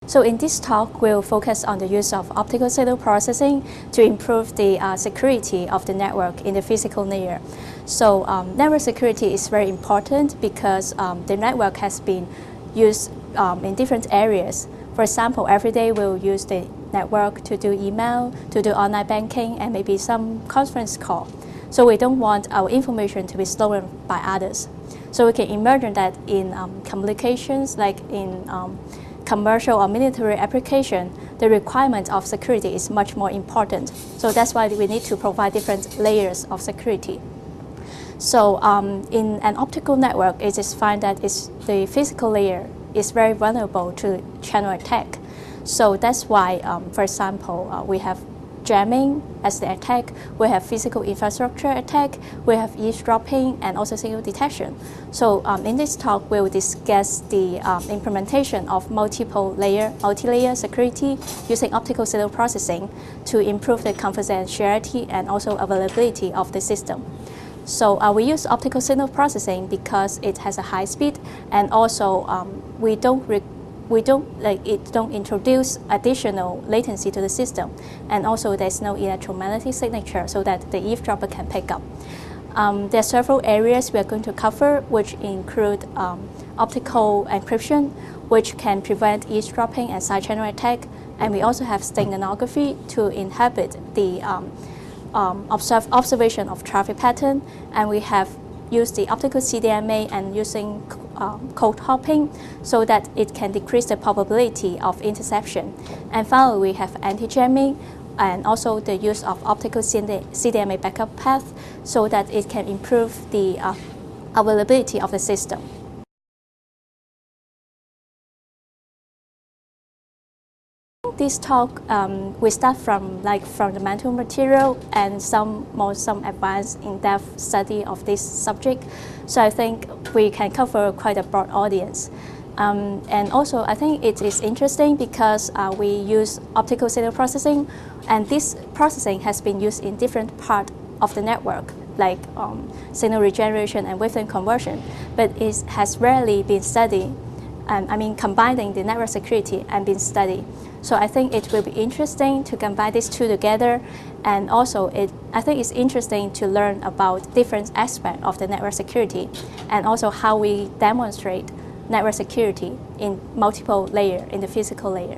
So in this talk, we'll focus on the use of optical signal processing to improve the security of the network in the physical layer. So network security is very important because the network has been used in different areas. For example, every day we'll use the network to do email, to do online banking, and maybe some conference call. So we don't want our information to be stolen by others. So we can imagine that in communications, like in commercial or military application, the requirement of security is much more important. So that's why we need to provide different layers of security. So in an optical network, it is found that the physical layer is very vulnerable to channel attack. So that's why, for example, we have jamming as the attack, we have physical infrastructure attack, we have eavesdropping, and also signal detection. So in this talk, we'll discuss the implementation of multi-layer security using optical signal processing to improve the confidentiality and also availability of the system. So we use optical signal processing because it has a high speed, and also it don't introduce additional latency to the system, and also there's no electromagnetic signature so that the eavesdropper can pick up. There are several areas we are going to cover, which include optical encryption, which can prevent eavesdropping and side channel attack, and we also have steganography to inhibit the observation of traffic pattern, and we have used the optical CDMA and using code hopping so that it can decrease the probability of interception. And finally, we have anti-jamming and also the use of optical CDMA backup path so that it can improve the availability of the system. This talk, we start from fundamental material and some advanced in-depth study of this subject. So I think we can cover quite a broad audience. And also I think it is interesting because we use optical signal processing, and this processing has been used in different parts of the network, like signal regeneration and wavelength conversion, but it has rarely been studied. Combining the network security and being studied. So I think it will be interesting to combine these two together, and also I think it's interesting to learn about different aspects of the network security, and also how we demonstrate network security in multiple layers in the physical layer.